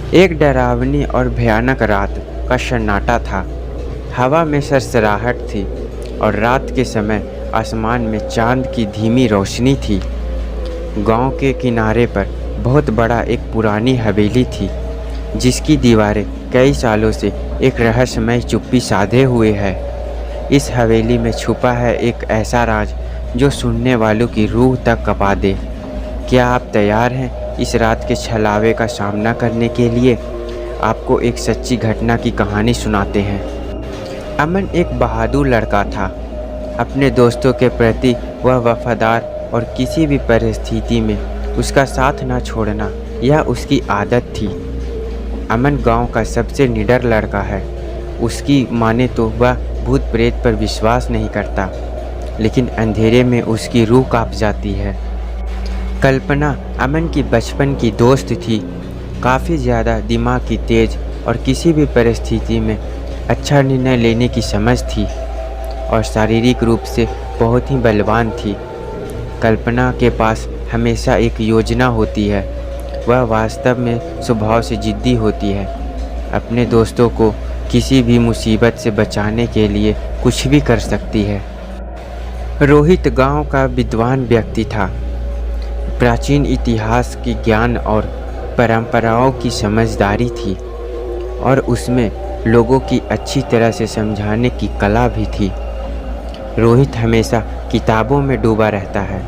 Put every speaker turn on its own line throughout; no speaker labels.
एक डरावनी और भयानक रात का सन्नाटा था। हवा में सरसराहट थी और रात के समय आसमान में चांद की धीमी रोशनी थी। गांव के किनारे पर बहुत बड़ा एक पुरानी हवेली थी, जिसकी दीवारें कई सालों से एक रहस्यमय चुप्पी साधे हुए है। इस हवेली में छुपा है एक ऐसा राज जो सुनने वालों की रूह तक कँपा दे। क्या आप तैयार हैं इस रात के छलावे का सामना करने के लिए? आपको एक सच्ची घटना की कहानी सुनाते हैं। अमन एक बहादुर लड़का था। अपने दोस्तों के प्रति वह वफादार और किसी भी परिस्थिति में उसका साथ न छोड़ना यह उसकी आदत थी। अमन गांव का सबसे निडर लड़का है। उसकी माने तो वह भूत प्रेत पर विश्वास नहीं करता, लेकिन अंधेरे में उसकी रूह कांप जाती है। कल्पना अमन की बचपन की दोस्त थी। काफ़ी ज़्यादा दिमाग की तेज और किसी भी परिस्थिति में अच्छा निर्णय लेने की समझ थी और शारीरिक रूप से बहुत ही बलवान थी। कल्पना के पास हमेशा एक योजना होती है। वह वास्तव में स्वभाव से जिद्दी होती है। अपने दोस्तों को किसी भी मुसीबत से बचाने के लिए कुछ भी कर सकती है। रोहित गांव का विद्वान व्यक्ति था। प्राचीन इतिहास की ज्ञान और परंपराओं की समझदारी थी और उसमें लोगों की अच्छी तरह से समझाने की कला भी थी। रोहित हमेशा किताबों में डूबा रहता है।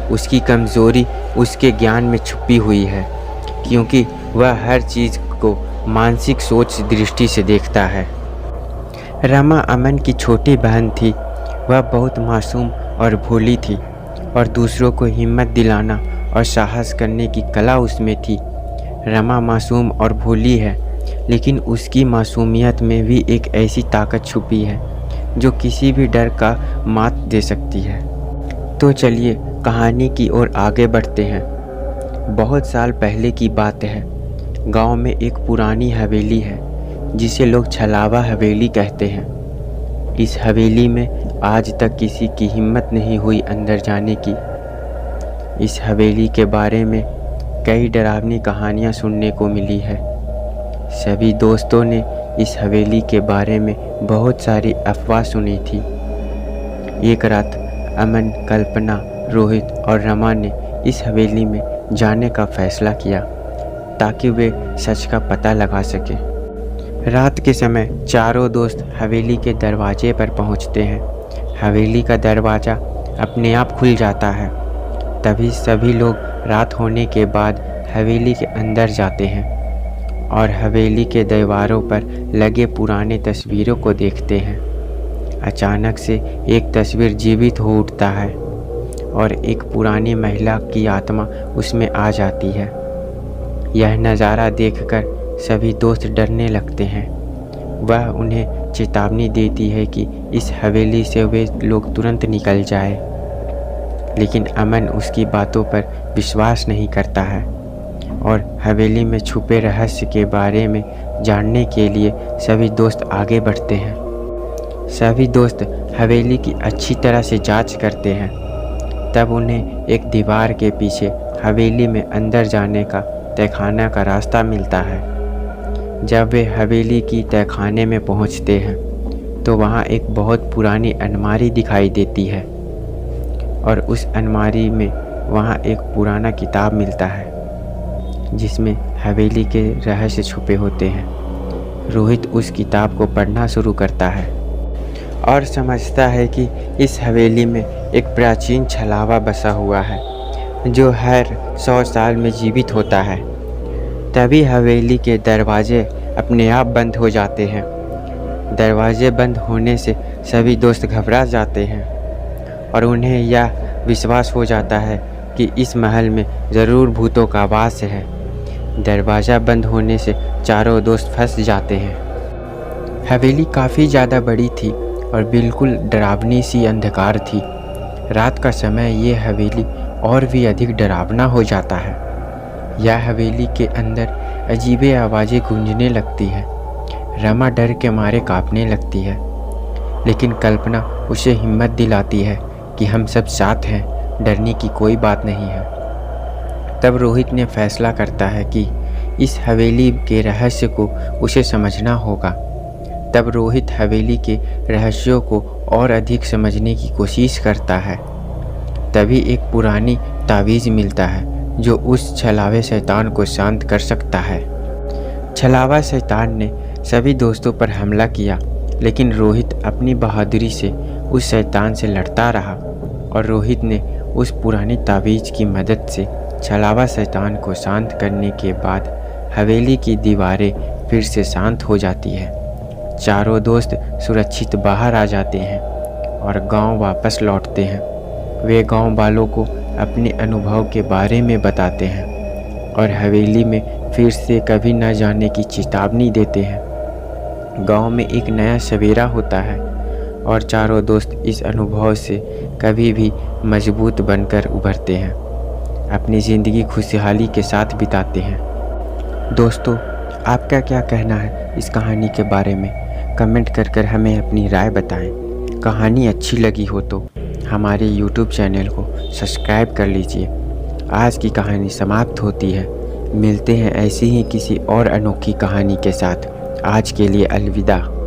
उसकी कमज़ोरी उसके ज्ञान में छुपी हुई है, क्योंकि वह हर चीज़ को मानसिक सोच दृष्टि से देखता है। रमा अमन की छोटी बहन थी। वह बहुत मासूम और भोली थी और दूसरों को हिम्मत दिलाना और साहस करने की कला उसमें थी। रमा मासूम और भोली है, लेकिन उसकी मासूमियत में भी एक ऐसी ताकत छुपी है जो किसी भी डर का मात दे सकती है। तो चलिए कहानी की ओर आगे बढ़ते हैं। बहुत साल पहले की बात है। गांव में एक पुरानी हवेली है जिसे लोग छलावा हवेली कहते हैं। इस हवेली में आज तक किसी की हिम्मत नहीं हुई अंदर जाने की। इस हवेली के बारे में कई डरावनी कहानियाँ सुनने को मिली है। सभी दोस्तों ने इस हवेली के बारे में बहुत सारी अफवाह सुनी थी। एक रात अमन, कल्पना, रोहित और रमा ने इस हवेली में जाने का फैसला किया ताकि वे सच का पता लगा सकें। रात के समय चारों दोस्त हवेली के दरवाजे पर पहुंचते हैं। हवेली का दरवाज़ा अपने आप खुल जाता है। तभी सभी लोग रात होने के बाद हवेली के अंदर जाते हैं और हवेली के दीवारों पर लगे पुराने तस्वीरों को देखते हैं। अचानक से एक तस्वीर जीवित हो उठता है और एक पुरानी महिला की आत्मा उसमें आ जाती है। यह नज़ारा देखकर सभी दोस्त डरने लगते हैं। वह उन्हें चेतावनी देती है कि इस हवेली से वे लोग तुरंत निकल जाए, लेकिन अमन उसकी बातों पर विश्वास नहीं करता है और हवेली में छुपे रहस्य के बारे में जानने के लिए सभी दोस्त आगे बढ़ते हैं। सभी दोस्त हवेली की अच्छी तरह से जांच करते हैं। तब उन्हें एक दीवार के पीछे हवेली में अंदर जाने का तहखाना का रास्ता मिलता है। जब वे हवेली की तहखाने में पहुंचते हैं तो वहां एक बहुत पुरानी अलमारी दिखाई देती है और उस अलमारी में वहां एक पुराना किताब मिलता है जिसमें हवेली के रहस्य छुपे होते हैं। रोहित उस किताब को पढ़ना शुरू करता है और समझता है कि इस हवेली में एक प्राचीन छलावा बसा हुआ है जो हर 100 साल में जीवित होता है। तभी हवेली के दरवाजे अपने आप बंद हो जाते हैं। दरवाजे बंद होने से सभी दोस्त घबरा जाते हैं और उन्हें यह विश्वास हो जाता है कि इस महल में ज़रूर भूतों का वास है। दरवाज़ा बंद होने से चारों दोस्त फंस जाते हैं। हवेली काफ़ी ज़्यादा बड़ी थी और बिल्कुल डरावनी सी अंधकार थी। रात का समय ये हवेली और भी अधिक डरावना हो जाता है। यह हवेली के अंदर अजीबे आवाज़ें गूंजने लगती है। रमा डर के मारे कांपने लगती है, लेकिन कल्पना उसे हिम्मत दिलाती है कि हम सब साथ हैं, डरने की कोई बात नहीं है। तब रोहित ने फैसला करता है कि इस हवेली के रहस्य को उसे समझना होगा। तब रोहित हवेली के रहस्यों को और अधिक समझने की कोशिश करता है। तभी एक पुरानी तावीज़ मिलता है जो उस छलावे शैतान को शांत कर सकता है। छलावा शैतान ने सभी दोस्तों पर हमला किया, लेकिन रोहित अपनी बहादुरी से उस शैतान से लड़ता रहा और रोहित ने उस पुरानी तावीज़ की मदद से छलावा शैतान को शांत करने के बाद हवेली की दीवारें फिर से शांत हो जाती है। चारों दोस्त सुरक्षित बाहर आ जाते हैं और गांव वापस लौटते हैं। वे गांव वालों को अपने अनुभव के बारे में बताते हैं और हवेली में फिर से कभी न जाने की चेतावनी देते हैं। गांव में एक नया सवेरा होता है और चारों दोस्त इस अनुभव से कभी भी मजबूत बनकर उभरते हैं, अपनी ज़िंदगी खुशहाली के साथ बिताते हैं। दोस्तों, आपका क्या कहना है इस कहानी के बारे में? कमेंट कर हमें अपनी राय बताएं। कहानी अच्छी लगी हो तो हमारे YouTube चैनल को सब्सक्राइब कर लीजिए। आज की कहानी समाप्त होती है। मिलते हैं ऐसी ही किसी और अनोखी कहानी के साथ। आज के लिए अलविदा।